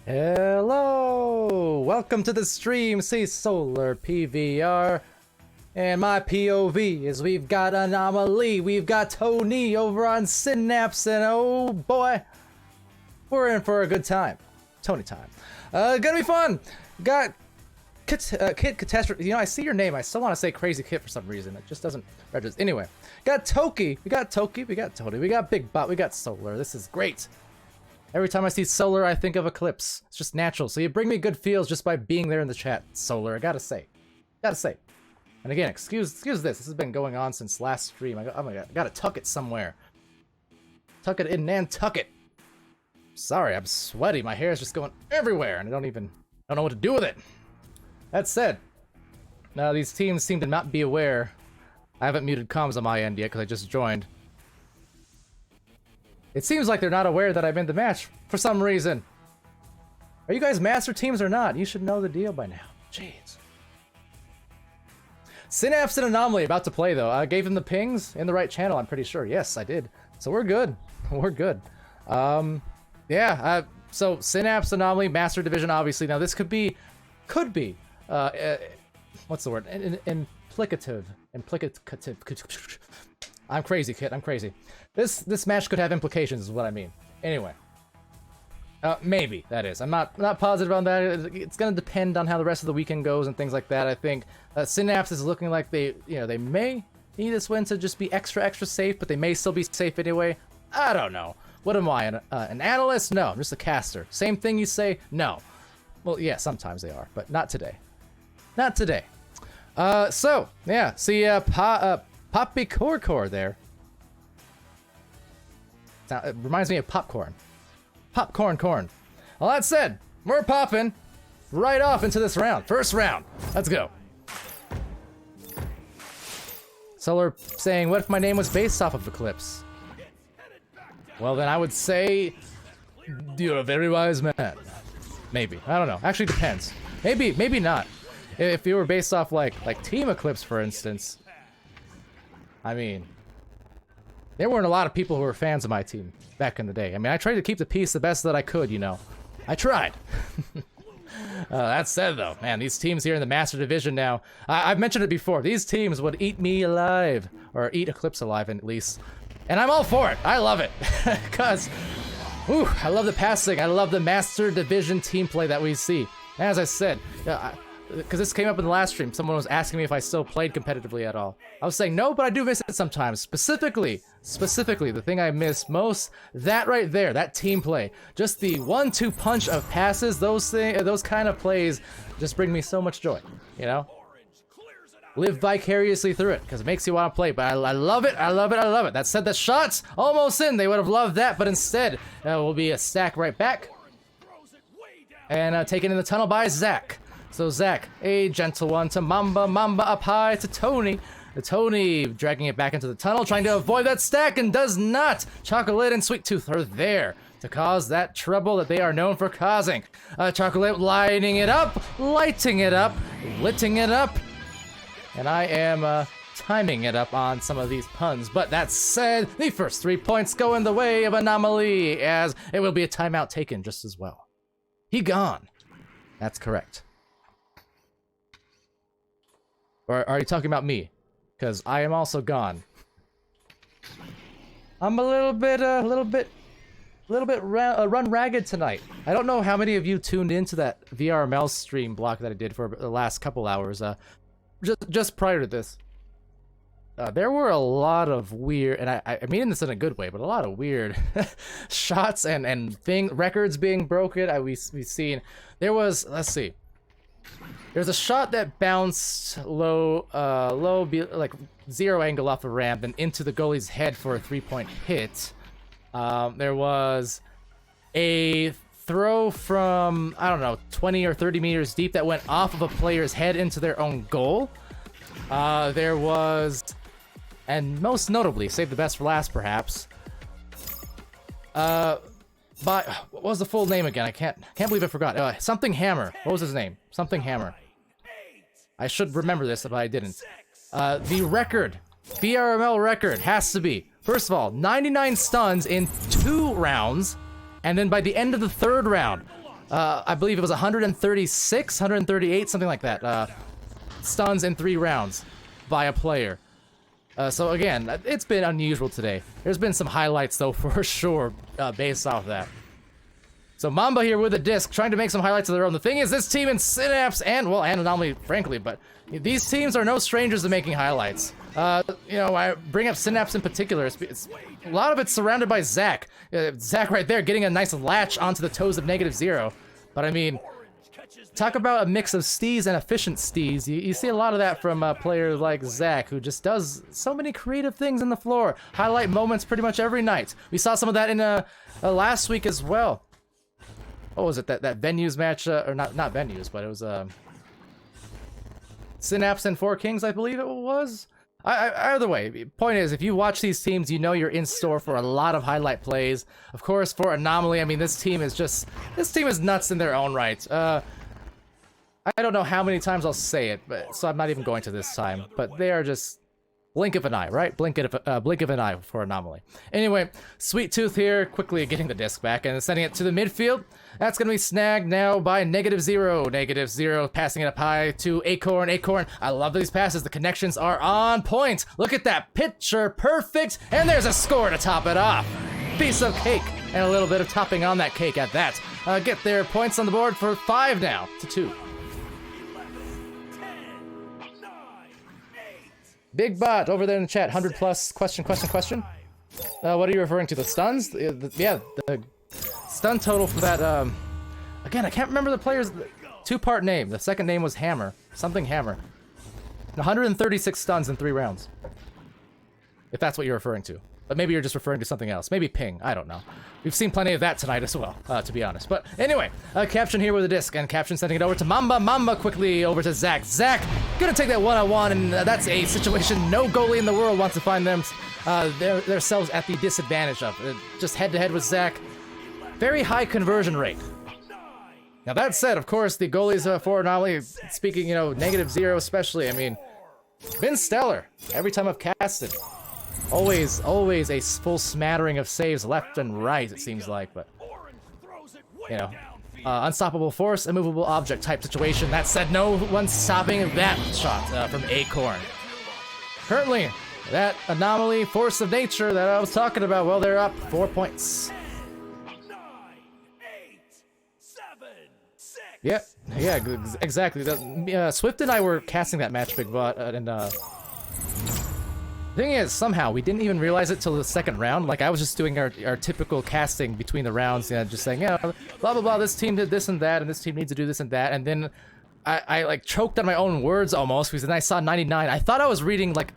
Hello! Welcome to the stream, see Solar PVR. And my POV is we've got Anomaly, we've got Tony over on Synapse, and oh boy, we're in for a good time. Tony time. Gonna be fun! Got Kit Catastrophe. You know, I see your name, I still want to say Crazy Kit for some reason. It just doesn't register. Anyway, got Toki, we got Toki, we got Tony, we got Big Bot, we got Solar. This is great. Every time I see Solar, I think of Eclipse. It's just natural. So you bring me good feels just by being there in the chat, Solar. I gotta say. Gotta say. And again, excuse this. This has been going on since last stream. Oh my god, I gotta tuck it somewhere. Tuck it in Nantucket. Sorry, I'm sweaty. My hair is just going everywhere, and I don't know what to do with it. That said, now these teams seem to not be aware. I haven't muted comms on my end yet because I just joined. It seems like they're not aware that I'm in the match for some reason. Are you guys master teams or not? You should know the deal by now. Jeez. Synapse and Anomaly about to play though. I gave them the pings in the right channel, I'm pretty sure. Yes, I did. So we're good. We're good. Yeah, so Synapse, Anomaly, Master Division, obviously. Now this could be, what's the word? Implicative. I'm crazy, Kit. I'm crazy. This match could have implications, is what I mean. Anyway, maybe that is. I'm not positive on that. It's gonna depend on how the rest of the weekend goes and things like that. I think Synapse is looking like they may need this win to just be extra safe, but they may still be safe anyway. I don't know. What am I, an analyst? No, I'm just a caster. Same thing you say? No. Well, yeah, sometimes they are, but not today. Not today. So yeah, see, Poppy Core there. It reminds me of popcorn. Popcorn corn. Well, that said, we're popping right off into this round. First round. Let's go. Solar saying, what if my name was based off of Eclipse? Well, then I would say you're a very wise man. Maybe. I don't know. Actually, depends. Maybe not. If you were based off like Team Eclipse, for instance. I mean, there weren't a lot of people who were fans of my team back in the day. I mean, I tried to keep the peace the best that I could, you know. I tried. That said, though, man, these teams here in the Master Division now, I've mentioned it before, these teams would eat me alive, or eat Eclipse alive at least. And I'm all for it. I love it. Because, I love the passing. I love the Master Division team play that we see. And as I said, because this came up in the last stream, someone was asking me if I still played competitively at all. I was saying no, but I do miss it sometimes. Specifically, the thing I miss most, that right there, that team play. Just the 1-2 punch of passes, those kind of plays just bring me so much joy, you know? live vicariously through it, because it makes you want to play. But I love it, I love it, I love it. That said, the shots almost in. They would have loved that, but instead, will be a stack right back. And taken in the tunnel by Zach. So Zach, a gentle one to Mamba, Mamba up high to Tony. Tony dragging it back into the tunnel, trying to avoid that stack, and does not. Chocolate and Sweet Tooth are there to cause that trouble that they are known for causing. Chocolate lighting it up, litting it up, and I am timing it up on some of these puns. But that said, the first 3 points go in the way of Anomaly, as it will be a timeout taken just as well. He gone. That's correct. Or are you talking about me? Because I am also gone. I'm a little bit run ragged tonight. I don't know how many of you tuned into that VRML stream block that I did for the last couple hours. Just prior to this, there were a lot of weird, and I mean this in a good way, but a lot of weird shots and records being broken. We've seen there was, let's see. There's a shot that bounced low, like zero angle off the ramp and into the goalie's head for a 3-point hit. There was a throw from, I don't know, 20 or 30 meters deep that went off of a player's head into their own goal. There was, and most notably, save the best for last perhaps, but what was the full name again? I can't believe I forgot. Something Hammer. What was his name? Something Hammer. I should remember this, but I didn't. The record, VRML record, has to be, first of all, 99 stuns in 2 rounds, and then by the end of the 3rd round, I believe it was 136, 138, something like that, stuns in 3 rounds by a player. So again, it's been unusual today. There's been some highlights though, for sure, based off that. So Mamba here with a disc, trying to make some highlights of their own. The thing is, this team in Synapse and Anomaly, frankly, but these teams are no strangers to making highlights. You know, I bring up Synapse in particular. It's a lot of it's surrounded by Zach. Zach right there getting a nice latch onto the toes of -0. But I mean, talk about a mix of steez and efficient steez. You see a lot of that from players like Zach, who just does so many creative things in the floor. Highlight moments pretty much every night. We saw some of that in last week as well. What was it? That venues match, or not venues, but it was Synapse and 4 Kings, I believe it was. Either way, point is, if you watch these teams, you know you're in store for a lot of highlight plays. Of course, for Anomaly, I mean, this team is nuts in their own right. I don't know how many times I'll say it, but so I'm not even going to this time. But they are just blink of an eye, right? Blink of an eye for Anomaly. Anyway, Sweet Tooth here, quickly getting the disc back and sending it to the midfield. That's going to be snagged now by -0. -0, passing it up high to Acorn. Acorn, I love these passes. The connections are on point. Look at that, picture perfect. And there's a score to top it off. Piece of cake, and a little bit of topping on that cake at that. Get their points on the board for 5 now to 2. Big Bot over there in the chat, 100 plus question. What are you referring to? The stuns? Yeah, the stun total for that. Again, I can't remember the player's 2-part name. The second name was Hammer, something Hammer. 136 stuns in 3 rounds. If that's what you're referring to. But maybe you're just referring to something else. Maybe ping. I don't know. We've seen plenty of that tonight as well, to be honest. But anyway, Caption here with a disc, and Caption sending it over to Mamba. Mamba quickly over to Zach. Zach gonna take that one-on-one, and that's a situation no goalie in the world wants to find themselves at the disadvantage of. Just head-to-head with Zach. Very high conversion rate. Now that said, of course, the goalies for Anomaly, speaking, you know, -0 especially, I mean, been stellar every time I've casted. Always a full smattering of saves left and right, it seems like, but, you know, unstoppable force, immovable object type situation. That said, no one's stopping that shot from Acorn. Currently, that Anomaly force of nature that I was talking about, well, they're up 4 points. 9, 8, 7, 6. Yeah, exactly. Swift and I were casting that match, Big Bot, and the thing is, somehow, we didn't even realize it till the 2nd round. Like, I was just doing our typical casting between the rounds, you know, just saying, yeah, blah, blah, blah, this team did this and that, and this team needs to do this and that, and then I like choked on my own words almost because then I saw 99. I thought I was reading like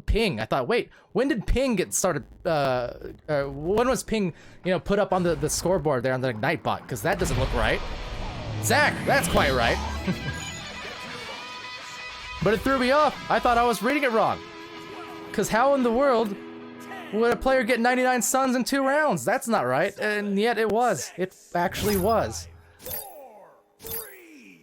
ping. I thought, wait, when did ping get started? When was ping, you know, put up on the scoreboard there on the Ignite bot? Because that doesn't look right. Zach, that's quite right. But it threw me off. I thought I was reading it wrong. Because how in the world would a player get 99 stuns in 2 rounds? That's not right. And yet it was. It actually was.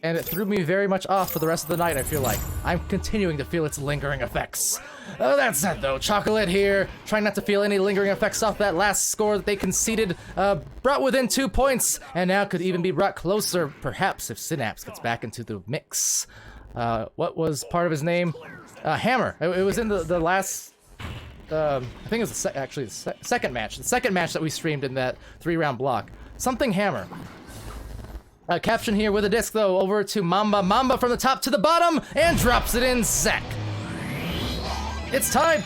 And it threw me very much off for the rest of the night, I feel like. I'm continuing to feel its lingering effects. Oh, that's it though. Chocolate here, trying not to feel any lingering effects off that last score that they conceded. Brought within 2 points, and now could even be brought closer, perhaps, if Synapse gets back into the mix. What was part of his name? Hammer. It was in the last... I think it was the second match. The second match that we streamed in that 3-round block. Something Hammer. Caption here with a disc, though, over to Mamba. Mamba from the top to the bottom, and drops it in Zach. It's tied.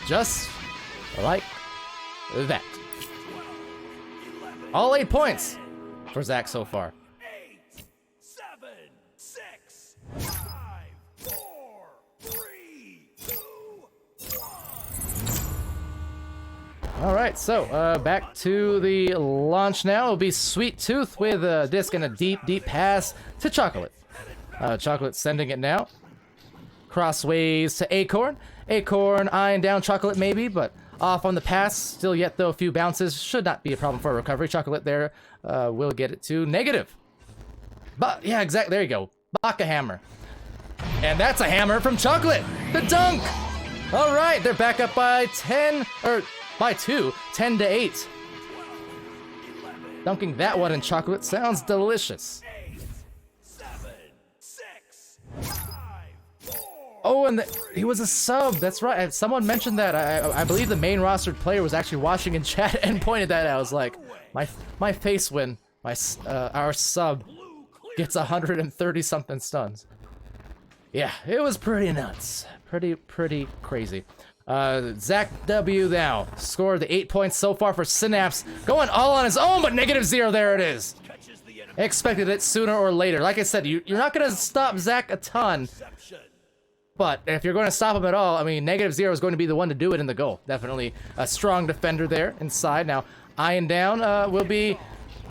Just like that. All 8 points for Zach so far. 8, 7, 6, 5, 4, 3, 2, 1. All right, so back to the launch now. It'll be Sweet Tooth with a disc and a deep, deep pass to Chocolate. Chocolate sending it now. Crossways to Acorn. Acorn eyeing down Chocolate maybe, but off on the pass. Still yet, though, a few bounces. Should not be a problem for a recovery. Chocolate there will get it to negative. But, yeah, exactly. There you go. Baka hammer. And that's a hammer from Chocolate. The dunk. All right, they're back up by 10, or by 2, 10 to 8. Dunking that one in Chocolate sounds delicious. 8, 7, 6, 5, 4. Oh, and he was a sub. That's right. Someone mentioned that. I believe the main rostered player was actually watching in chat and pointed that out. I was like, my face when our sub gets 130 something stuns. Yeah, it was pretty nuts. Pretty crazy. Zach W now scored the 8 points so far for Synapse, going all on his own, but -0. There it is. Expected it sooner or later. Like I said, you're not gonna stop Zach a ton. But if you're going to stop him at all, I mean, -0 is going to be the one to do it in the goal. Definitely a strong defender there inside. Now, eyeing down will be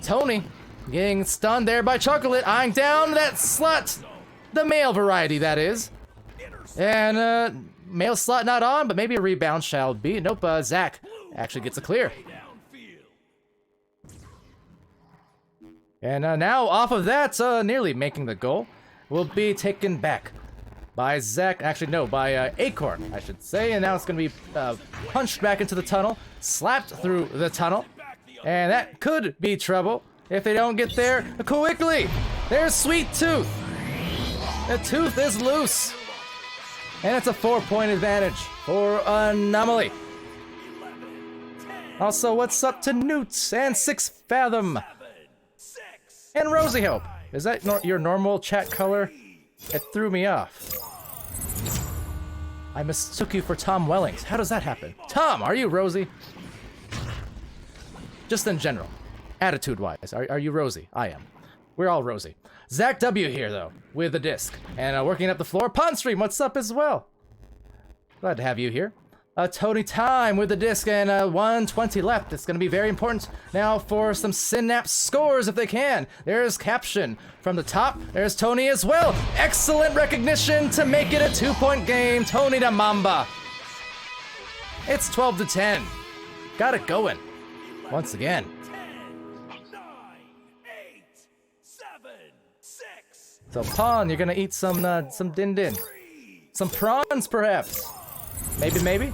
Tony. Getting stunned there by Chocolate. Eyeing down that slot. The male variety, that is. And male slot not on, but maybe a rebound shall be. Nope, Zach actually gets a clear. And now, off of that, nearly making the goal, will be taken back by Zach, actually no, by Acorn, I should say, and now it's gonna be punched back into the tunnel, slapped through the tunnel, and that could be trouble if they don't get there quickly. There's Sweet Tooth. The tooth is loose, and it's a 4-point advantage for Anomaly. Also, what's up to Newt and 6 Fathom and Rosie Hope? Is that your normal chat color? It threw me off. I mistook you for Tom Wellings. How does that happen? Tom, are you Rosie? Just in general. Attitude-wise, are you Rosie? I am. We're all Rosie. Zach W here, though, with the disc. And working up the floor, Pawn Stream, what's up as well? Glad to have you here. Tony Time with the disc and 120 left. It's going to be very important now for some Synapse scores if they can. There's Caption from the top. There's Tony as well. Excellent recognition to make it a 2-point game. Tony to Mamba. It's 12 to 10. Got it going. Once again. 10, 9, 8, 7, 6. So Pawn, you're going to eat some din din. Some prawns, perhaps. Maybe.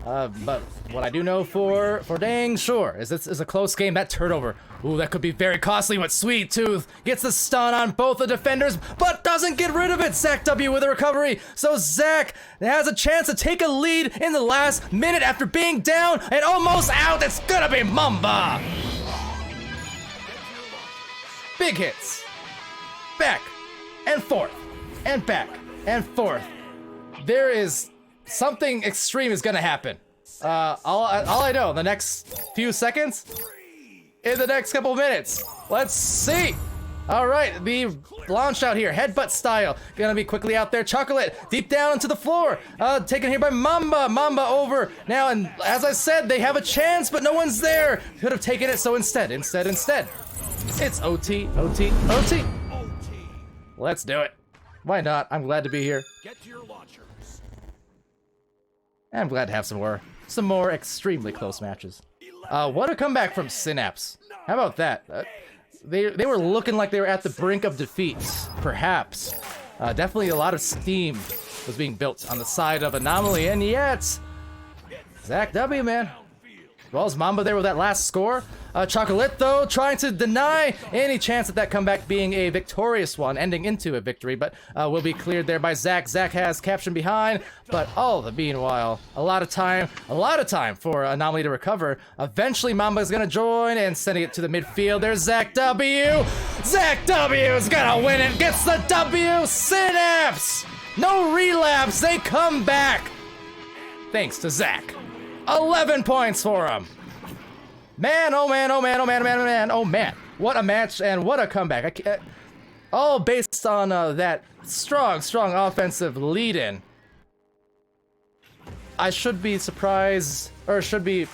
But what I do know for dang sure is this is a close game. That turnover, ooh, that could be very costly. But Sweet Tooth gets the stun on both the defenders, but doesn't get rid of it. Zach W with a recovery. So Zach has a chance to take a lead in the last minute after being down and almost out. It's gonna be Mamba. Big hits. Back and forth and back and forth. There is something extreme is gonna happen. All I know, the next few seconds, in the next couple minutes. Let's see. Alright, the launch out here, headbutt style. Gonna be quickly out there. Chocolate, deep down into the floor. Taken here by Mamba. Mamba over. Now, and as I said, they have a chance, but no one's there. Could have taken it, so instead. It's OT, OT, OT. Let's do it. Why not? I'm glad to be here. Get to your launchers. And I'm glad to have some more extremely close matches. What a comeback from Synapse. How about that? They were looking like they were at the brink of defeat, perhaps. Definitely a lot of steam was being built on the side of Anomaly, and yet, Zach W, man. As well as Mamba there with that last score. Chocolate, though, trying to deny any chance of that comeback being a victorious one, ending into a victory, but will be cleared there by Zach. Zach has caption behind, but all the meanwhile, a lot of time for Anomaly to recover. Eventually, Mamba is gonna join and sending it to the midfield. There's Zach W. Zach W is gonna win it, gets the W. Synapse, no relapse, they come back. Thanks to Zach. 11 points for him. Man, oh man, oh man, oh man, oh man, oh man, oh man. What a match and what a comeback. All based on that strong offensive lead-in. I should be surprised, or should be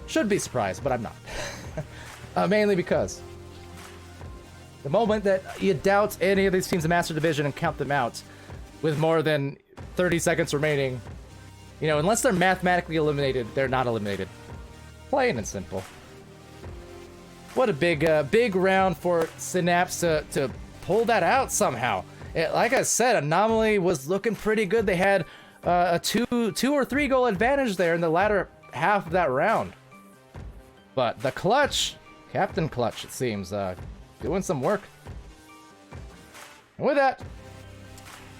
surprised, but I'm not. Mainly because the moment that you doubt any of these teams in Master Division and count them out with more than 30 seconds remaining, you know, unless they're mathematically eliminated, they're not eliminated. Plain and simple. What a big round for Synapse to pull that out somehow. Like I said, Anomaly was looking pretty good. They had a two or three goal advantage there in the latter half of that round. But the Clutch, Captain Clutch, it seems, doing some work. And with that,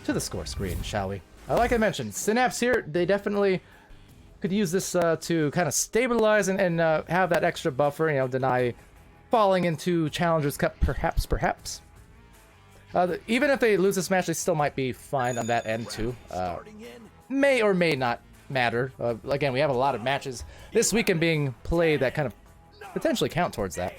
to the score screen, shall we? Like I mentioned, Synapse here, they definitely could use this to kind of stabilize and have that extra buffer, you know, deny falling into Challengers Cup, perhaps. Even if they lose this match, they still might be fine on that end too. May or may not matter. Again, we have a lot of matches this weekend being played that kind of potentially count towards that.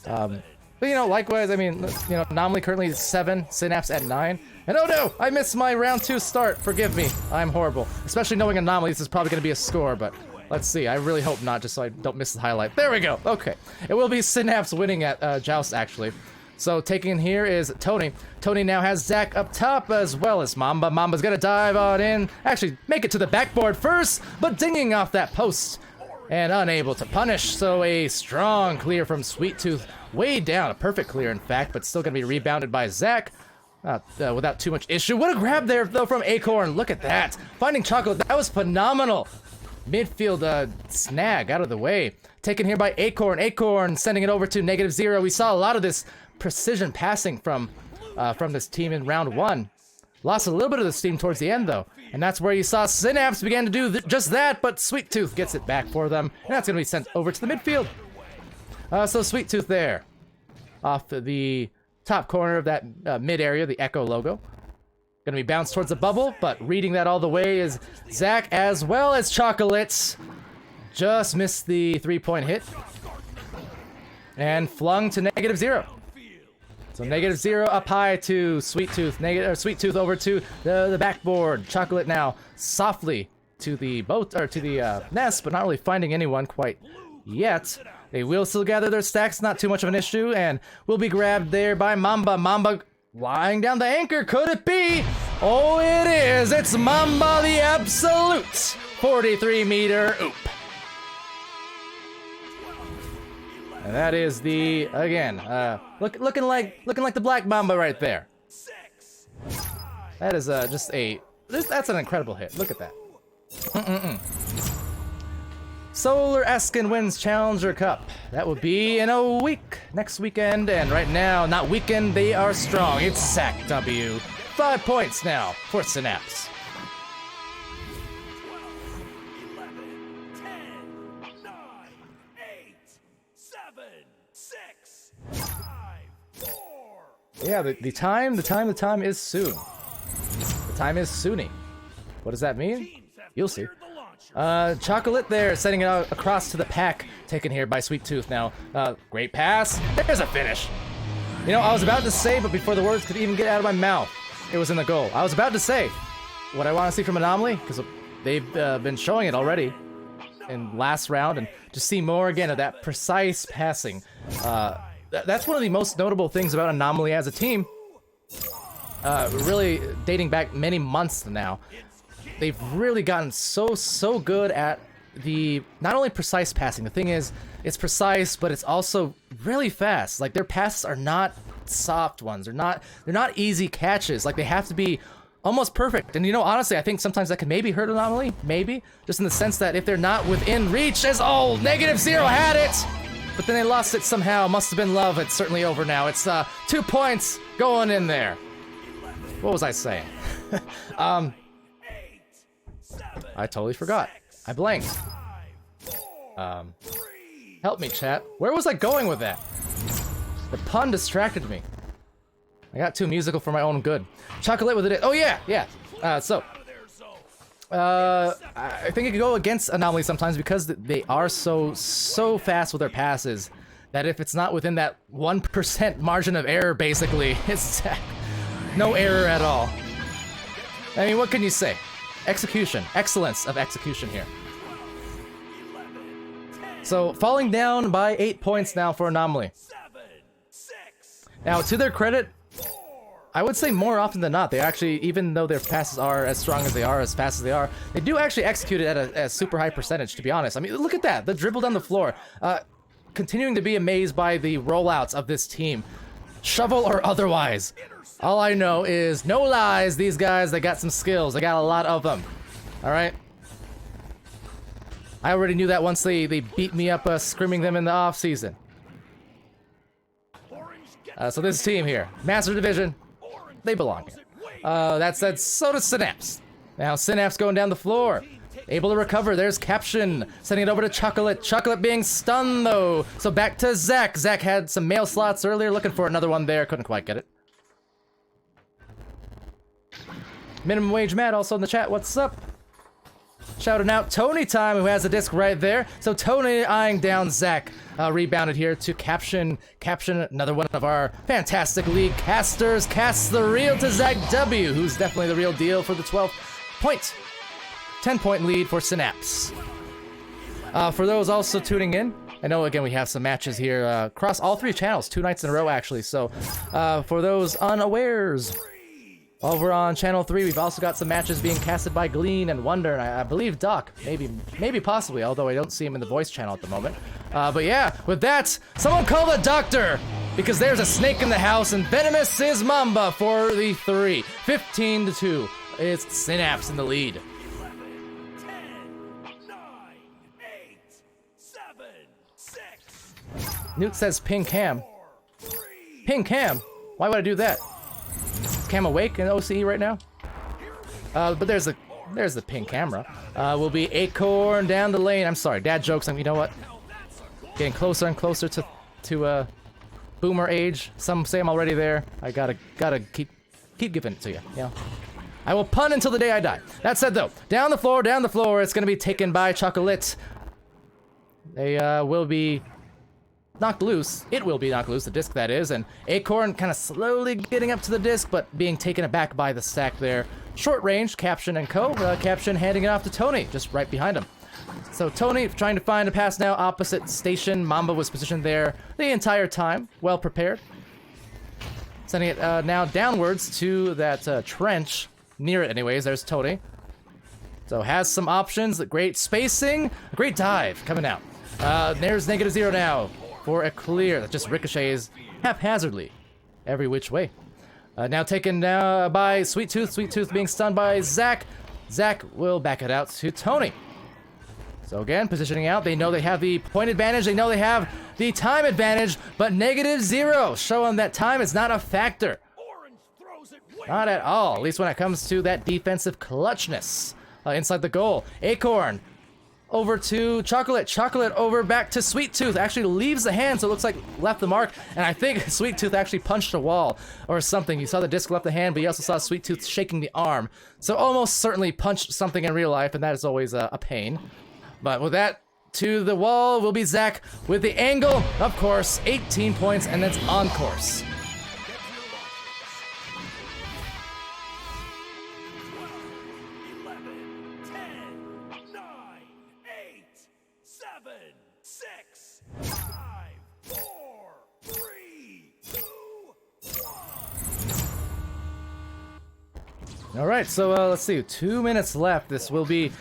But, you know, likewise, I mean, you know, Anomaly currently is 7, Synapse at 9. And oh no, I missed my round 2 start. Forgive me, I'm horrible. Especially knowing Anomaly, this is probably going to be a score, but let's see. I really hope not, just so I don't miss the highlight. There we go, okay. It will be Synapse winning at Joust, actually. So taking in here is Tony. Tony now has Zach up top as well as Mamba. Mamba's going to dive on in. Actually, make it to the backboard first, but dinging off that post. And unable to punish, so a strong clear from Sweet Tooth. Way down, a perfect clear in fact, but still gonna be rebounded by Zach. Without too much issue. What a grab there though from Acorn, look at that. Finding Chocolate, that was phenomenal. Midfield snag out of the way. Taken here by Acorn. Acorn sending it over to -0. We saw a lot of this precision passing from this team in round 1. Lost a little bit of the steam towards the end, though. And that's where you saw Synapse began to do just that, but Sweet Tooth gets it back for them. And that's going to be sent over to the midfield. So Sweet Tooth there. Off the top corner of that mid area, the Echo logo. Going to be bounced towards the bubble, but reading that all the way is Zach as well as Chocolates. Just missed the 3-point hit. And flung to -0. So -0 up high to Sweet Tooth. Sweet Tooth over to the backboard. Chocolate now softly to the boat or to the nest, but not really finding anyone quite yet. They will still gather their stacks, not too much of an issue, and will be grabbed there by Mamba. Mamba lying down the anchor. Could it be? Oh, it is. It's Mamba the Absolute. 43-meter oop. And that is the, again, looking like the Black Mamba right there. That is just that's an incredible hit. Look at that. Solar Eskin wins Challenger Cup. That will be in a week, next weekend, and right now, not weekend, they are strong. It's Zach W. 5 points now for Synapse. 12, 11, 10, 9, 8, 7, 6, 5, 4. Yeah, the time is soon. The time is sooning. What does that mean? You'll see. Chocolate there, sending it out across to the pack. Taken here by Sweet Tooth now. Great pass. There's a finish. You know, I was about to say, but before the words could even get out of my mouth, it was in the goal. I was about to say what I want to see from Anomaly, because they've been showing it already in last round, and just see more again of that precise passing. That's one of the most notable things about Anomaly as a team. Really dating back many months now. They've really gotten so good at the not only precise passing. The thing is, it's precise, but it's also really fast. Like, their passes are not soft ones. They're not easy catches. Like, they have to be almost perfect. And you know, honestly, I think sometimes that can maybe hurt Anomaly. Maybe just in the sense that if they're not within reach, as oh, -0 had it, but then they lost it somehow. Must have been love. It's certainly over now. It's 2 points going in there. What was I saying? I totally forgot. I blanked. Help me, chat. Where was I going with that? The pun distracted me. I got too musical for my own good. Chocolate with it. Oh yeah, yeah. I think it could go against Anomaly sometimes because they are so fast with their passes that if it's not within that 1% margin of error, basically, it's no error at all. I mean, what can you say? Execution. Excellence of execution here. So, falling down by 8 points now for Anomaly. Now, to their credit, I would say more often than not, they actually, even though their passes are as strong as they are, as fast as they are, they do actually execute it at a super high percentage, to be honest. I mean, look at that, the dribble down the floor. Continuing to be amazed by the rollouts of this team. Shovel or otherwise. All I know is, no lies, these guys, they got some skills. They got a lot of them. Alright? I already knew that once they beat me up screaming them in the off-season. So this team here, Master Division, they belong here. So does Synapse. Now Synapse going down the floor. Able to recover, there's Caption. Sending it over to Chocolate. Chocolate being stunned though. So back to Zach. Zach had some mail slots earlier, looking for another one there. Couldn't quite get it. Minimum Wage Matt also in the chat, what's up? Shouting out Tony Time, who has the disc right there. So Tony eyeing down Zach. Rebounded here to Caption. Caption, another one of our fantastic league casters, casts the reel to Zach W, who's definitely the real deal for the 12-point. 10-point lead for Synapse. For those also tuning in, I know again we have some matches here across all 3 channels, 2 nights in a row actually. So for those unawares, over on channel 3, we've also got some matches being casted by Glean and Wonder, and I believe Doc, maybe possibly, although I don't see him in the voice channel at the moment. But yeah, with that, someone call the doctor, because there's a snake in the house, and Venomous is Mamba for the 3. 15-2. It's Synapse in the lead. 11, 10, 9, 8, 7, 6. Newt says ping Cam. Ping Cam? Why would I do that? Is Cam awake in OCE right now? But there's the ping camera. Will be Acorn down the lane. I'm sorry, dad jokes. You know what? Getting closer and closer to boomer age. Some say I'm already there. I gotta keep giving it to you. You know. I will pun until the day I die. That said, though, down the floor. It's gonna be taken by Chocolate. They will be knocked loose. It will be knocked loose, the disc that is, and Acorn kind of slowly getting up to the disc, but being taken aback by the stack there. Short range, Caption and co. Caption handing it off to Tony, just right behind him. So Tony trying to find a pass now, opposite station. Mamba was positioned there the entire time, well prepared. Sending it now downwards to that trench, near it anyways. There's Tony. So has some options, great spacing, great dive coming out. There's -0 now for a clear that just ricochets haphazardly every which way. Now taken by Sweet Tooth. Sweet Tooth being stunned by Zach. Zach will back it out to Tony. So again, positioning out. They know they have the point advantage. They know they have the time advantage, but -0, showing that time is not a factor. Not at all, at least when it comes to that defensive clutchness inside the goal. Acorn over to Chocolate. Chocolate over back to Sweet Tooth. Actually leaves the hand, so it looks like left the mark. And I think Sweet Tooth actually punched a wall or something. You saw the disc left the hand, but you also saw Sweet Tooth shaking the arm. So almost certainly punched something in real life, and that is always a pain. But with that, to the wall will be Zach with the angle. Of course, 18 points, and that's on course. All right, so let's see. 2 minutes left. This will be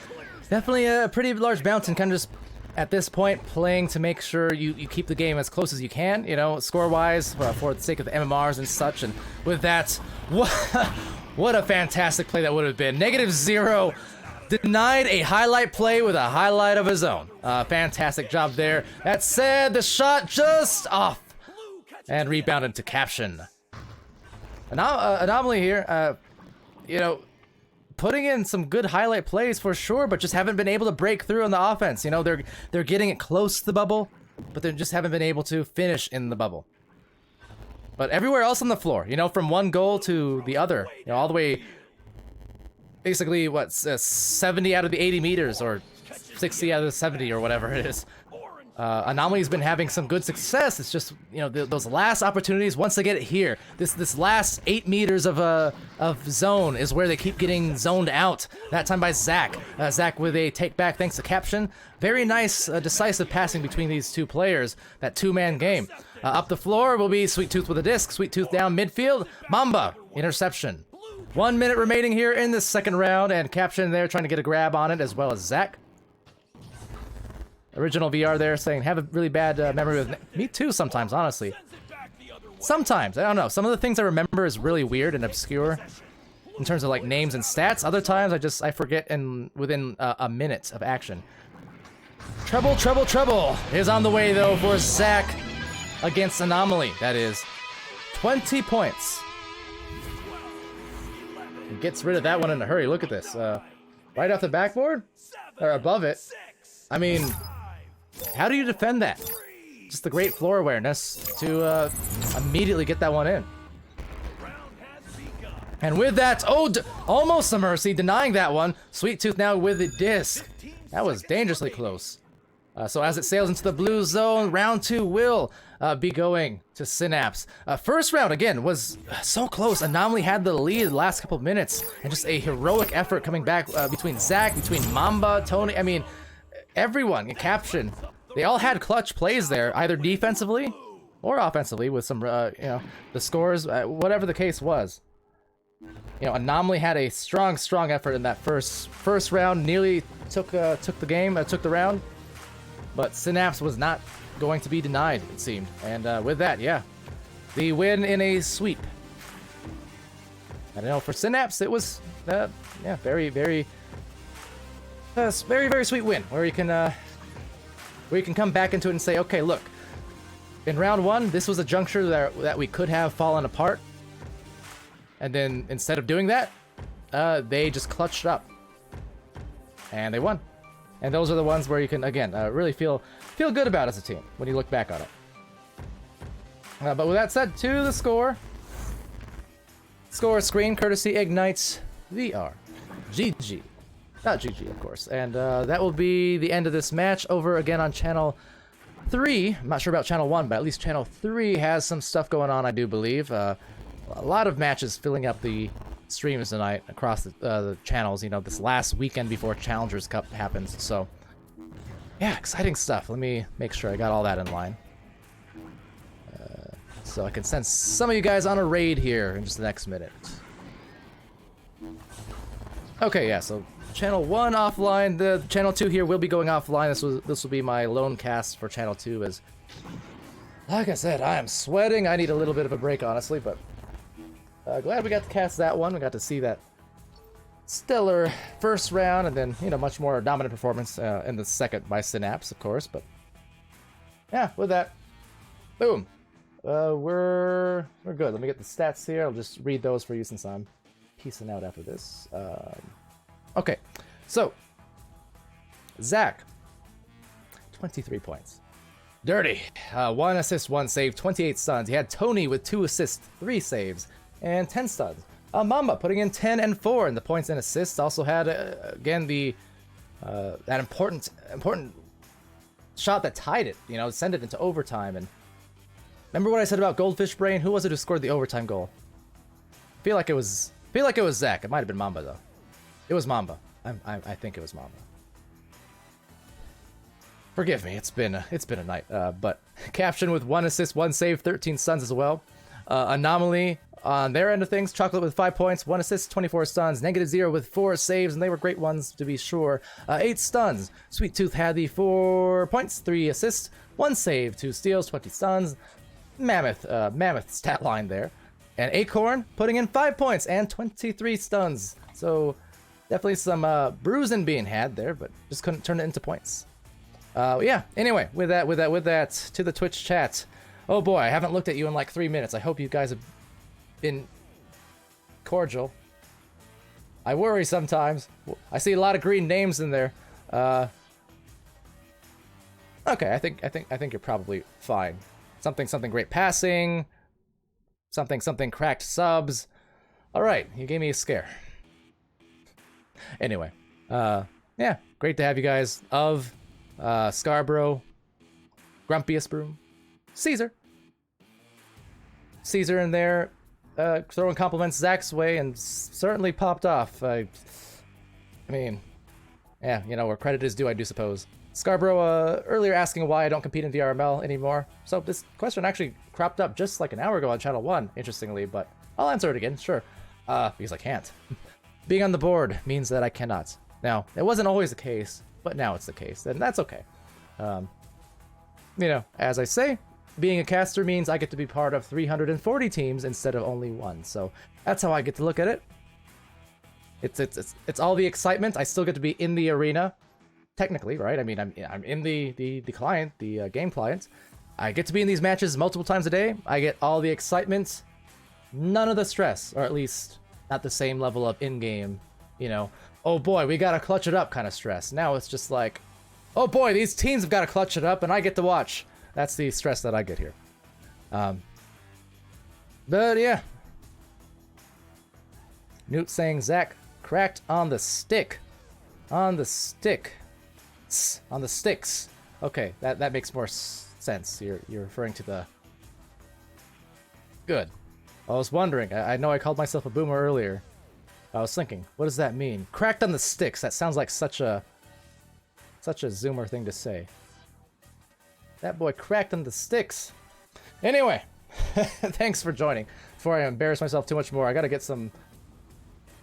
definitely a pretty large bounce, and kind of just at this point playing to make sure you keep the game as close as you can, you know, score-wise, for the sake of the MMRs and such. And with that, what a fantastic play that would have been. -0 denied a highlight play with a highlight of his own. Fantastic job there. That said, the shot just off and rebounded to Caption. Anomaly here, you know, putting in some good highlight plays for sure, but just haven't been able to break through on the offense. You know, they're getting it close to the bubble, but they just haven't been able to finish in the bubble. But everywhere else on the floor, you know, from one goal to the other, you know, all the way, basically, what, 70 out of the 80 meters, or 60 out of the 70, or whatever it is. Anomaly's been having some good success. It's just, you know, those last opportunities, once they get it here, this last 8 meters of zone is where they keep getting zoned out. That time by Zach. Zach with a take back thanks to Caption. Very nice, decisive passing between these two players. That two-man game. Up the floor will be Sweet Tooth with a disc. Sweet Tooth down midfield. Mamba, interception. 1 minute remaining here in the second round, and Caption there trying to get a grab on it, as well as Zach. Original VR there saying, have a really bad memory with me too sometimes, honestly. Sometimes, I don't know. Some of the things I remember is really weird and obscure in terms of like names and stats. Other times I forget within a minute of action. Treble is on the way though for Zach against Anomaly. That is 20 points. He gets rid of that one in a hurry. Look at this. Right off the backboard? Or above it. I mean, how do you defend that? Just the great floor awareness to immediately get that one in. And with that, almost a mercy, denying that one. Sweet Tooth now with the disc. That was dangerously close. So as it sails into the blue zone, round 2 will be going to Synapse. First round, again, was so close. Anomaly had the lead the last couple of minutes, and just a heroic effort coming back between Zach, between Mamba, Tony. I mean, everyone, Caption, they all had clutch plays there, either defensively or offensively, with some, you know, the scores, whatever the case was. You know, Anomaly had a strong effort in that first round, nearly took the round, but Synapse was not going to be denied, it seemed. And with that, yeah, the win in a sweep. I don't know, for Synapse, it was, yeah, very sweet win, where you can come back into it and say, okay, look, in round 1, this was a juncture that we could have fallen apart, and then instead of doing that, they just clutched up, and they won. And those are the ones where you can, again, really feel good about as a team when you look back on it. But with that said, to the score screen, courtesy Ignites VR. GG. Not GG, of course. And that will be the end of this match. Over again on Channel 3. I'm not sure about Channel 1, but at least Channel 3 has some stuff going on, I do believe. A lot of matches filling up the streams tonight across the channels, you know, this last weekend before Challengers Cup happens. So, yeah, exciting stuff. Let me make sure I got all that in line. So I can send some of you guys on a raid here in just the next minute. Okay, yeah, so Channel 1 offline. The Channel 2 here will be going offline. This will be my lone cast for Channel 2, as, like I said, I am sweating. I need a little bit of a break, honestly, but glad we got to cast that one. We got to see that stellar first round, and then, you know, much more dominant performance in the second by Synapse, of course. But yeah, with that, boom, we're good. Let me get the stats here. I'll just read those for you since I'm peacing out after this. Okay, so Zach, 23 points. Dirty, 1 assist, 1 save, 28 stuns. He had Tony with 2 assists, 3 saves, and 10 stuns. Mamba putting in 10 and 4 in the points and assists. Also had, again, that important shot that tied it, you know, send it into overtime. And remember what I said about Goldfish Brain? Who was it who scored the overtime goal? Feel like it was Zach. It might have been Mamba, though. It was Mamba. I think it was Mamba. Forgive me, it's been a night. But Caption with 1 assist, 1 save, 13 stuns as well. Anomaly On their end of things, Chocolate with 5 points, 1 assist, 24 stuns, -0 with 4 saves, and they were great ones to be sure. 8 stuns. Sweet Tooth had the 4 points, 3 assists, 1 save, 2 steals, 20 stuns. Mammoth stat line there. And Acorn putting in 5 points and 23 stuns. So definitely some bruising being had there, but just couldn't turn it into points. Yeah, anyway, with that, to the Twitch chat. Oh boy, I haven't looked at you in like 3 minutes. I hope you guys have been cordial. I worry sometimes. I see a lot of green names in there. Okay, I think you're probably fine. Something great passing. Something cracked subs. All right, you gave me a scare. Anyway, yeah, great to have you guys. Of Scarborough, Grumpiest Broom, Caesar in there, throwing compliments Zach's way, and certainly popped off. I mean, yeah, you know, where credit is due, I do suppose. Scarborough earlier asking why I don't compete in VRML anymore. So this question actually cropped up just like an hour ago on Channel 1, interestingly, but I'll answer it again, sure. Because I can't. Being on the board means that I cannot. Now, it wasn't always the case, but now it's the case, and that's okay. You know, as I say, being a caster means I get to be part of 340 teams instead of only one, so that's how I get to look at it. It's all the excitement. I still get to be in the arena, technically, right? I mean, I'm in the client, the game client. I get to be in these matches multiple times a day. I get all the excitement, none of the stress, or at least not the same level of in-game, you know, oh boy, we gotta clutch it up kind of stress. Now it's just like, oh boy, these teams have got to clutch it up and I get to watch. That's the stress that I get here. But yeah. Newt saying Zach cracked on the stick. On the stick. On the sticks. Okay, that makes more sense. You're referring to the... Good. I was wondering. I know I called myself a boomer earlier. I was thinking, what does that mean? Cracked on the sticks. That sounds like such a zoomer thing to say. That boy cracked on the sticks. Anyway, thanks for joining. Before I embarrass myself too much more, I gotta get some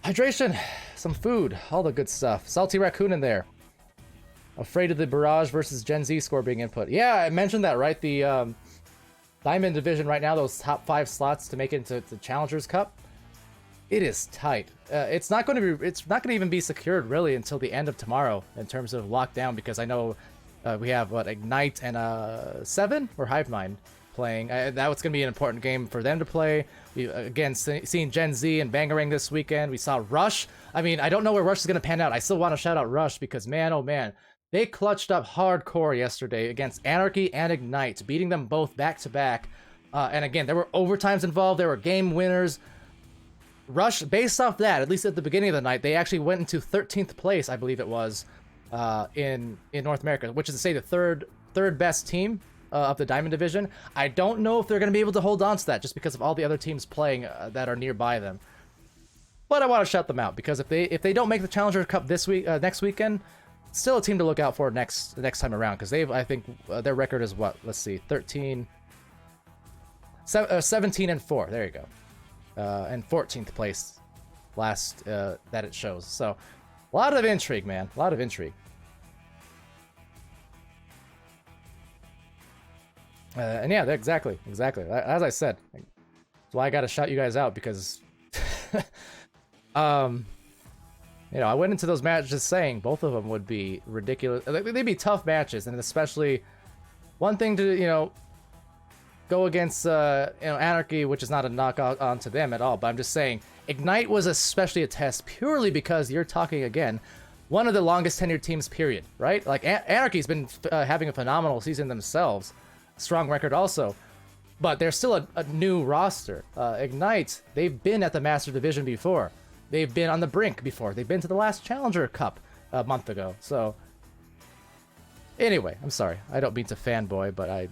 hydration, some food, all the good stuff. Salty Raccoon in there. Afraid of the Barrage versus Gen Z score being input. Yeah, I mentioned that, right? The Diamond Division right now, those top 5 slots to make it into the Challengers Cup. It is tight. It's not going to even be secured really until the end of tomorrow in terms of lockdown, because I know we have what, Ignite and 7 or Hive Mind playing. That was going to be an important game for them to play. We again seeing Gen Z and Bangarang this weekend. We saw Rush. I mean, I don't know where Rush is going to pan out. I still want to shout out Rush because man, oh man, they clutched up hardcore yesterday against Anarchy and Ignite, beating them both back to back. And again, there were overtimes involved. There were game winners. Rush, based off that, at least at the beginning of the night, they actually went into 13th place, I believe it was, in North America, which is to say the third best team of the Diamond Division. I don't know if they're going to be able to hold on to that just because of all the other teams playing that are nearby them. But I want to shout them out because if they don't make the Challenger Cup this week, next weekend, still a team to look out for next time around, because I think their record is what? Let's see, 17-4. There you go. And 14th place last that it shows. So a lot of intrigue, man. A lot of intrigue. And yeah, exactly. As I said, that's why I got to shout you guys out, because you know, I went into those matches saying both of them would be ridiculous. They'd be tough matches, and especially one thing to, you know, go against you know, Anarchy, which is not a knockout onto them at all, but I'm just saying Ignite was especially a test purely because you're talking, again, one of the longest tenured teams, period, right? Like Anarchy's been having a phenomenal season themselves, strong record also, but they're still a new roster. Ignite, they've been at the Master Division before. They've been on the brink before. They've been to the last Challenger Cup a month ago. So anyway, I'm sorry. I don't mean to fanboy, but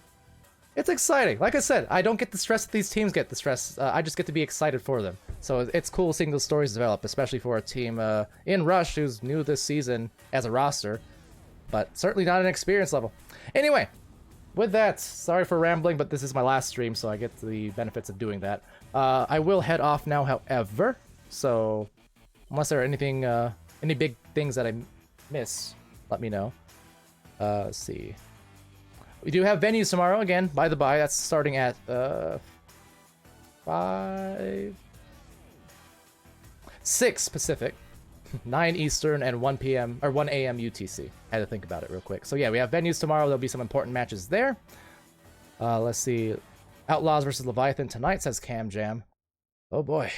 it's exciting. Like I said, I don't get the stress that these teams get the stress. I just get to be excited for them. So it's cool seeing those stories develop, especially for a team in Rush who's new this season as a roster, but certainly not an experience level. Anyway, with that, sorry for rambling, but this is my last stream, so I get the benefits of doing that. I will head off now, however, so unless there are anything, any big things that I miss, let me know. Let's see. We do have venues tomorrow, again, by the by, that's starting at, 6 Pacific, 9 Eastern, and 1 p.m. or 1 a.m. UTC. I had to think about it real quick. So yeah, we have venues tomorrow. There'll be some important matches there. Let's see. Outlaws versus Leviathan tonight, says Cam Jam. Oh boy.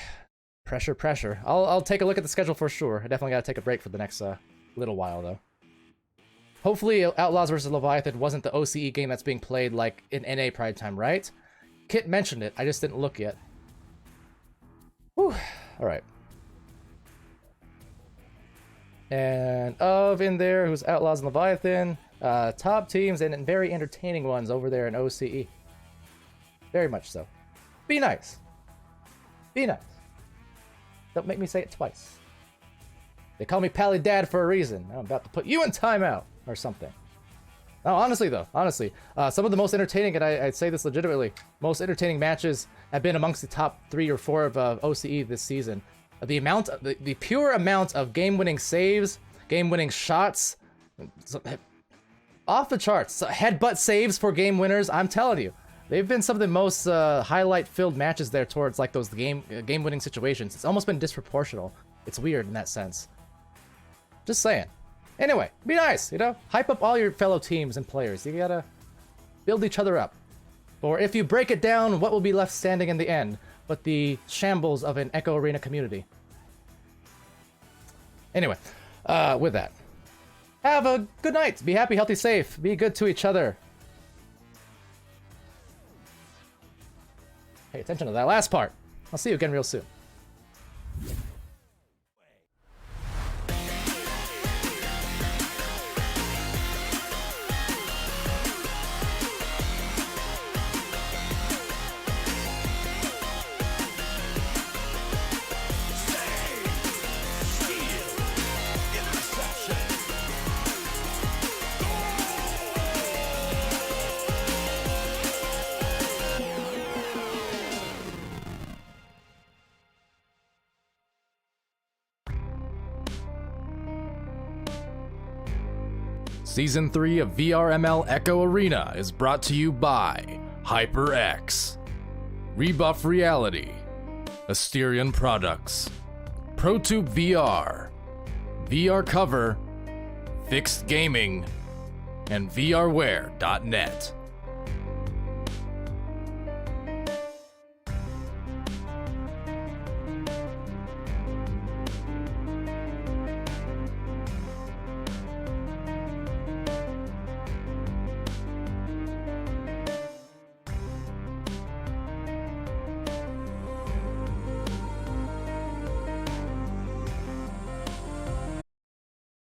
Pressure, pressure. I'll take a look at the schedule for sure. I definitely got to take a break for the next little while, though. Hopefully, Outlaws versus Leviathan wasn't the OCE game that's being played like in NA Pride Time, right? Kit mentioned it. I just didn't look yet. Whew. All right. And of in there, who's Outlaws and Leviathan, top teams and very entertaining ones over there in OCE. Very much so. Be nice. Be nice. Don't make me say it twice. They call me Palidore for a reason. I'm about to put you in timeout or something. No, honestly though, honestly, some of the most entertaining, and I'd say this legitimately, most entertaining matches have been amongst the top 3 or 4 of OCE this season. The pure amount of game-winning saves, game-winning shots, off the charts. Headbutt saves for game winners. I'm telling you, they've been some of the most highlight-filled matches there towards like those game-winning situations. It's almost been disproportional. It's weird in that sense. Just saying. Anyway, be nice, you know? Hype up all your fellow teams and players. You gotta build each other up. Or if you break it down, what will be left standing in the end but the shambles of an Echo Arena community? Anyway, with that, have a good night. Be happy, healthy, safe. Be good to each other. Pay attention to that last part. I'll see you again real soon. Season 3 of VRML Echo Arena is brought to you by HyperX, Rebuff Reality, Asterion Products, ProTube VR, VR Cover, Fixed Gaming, and VRware.net.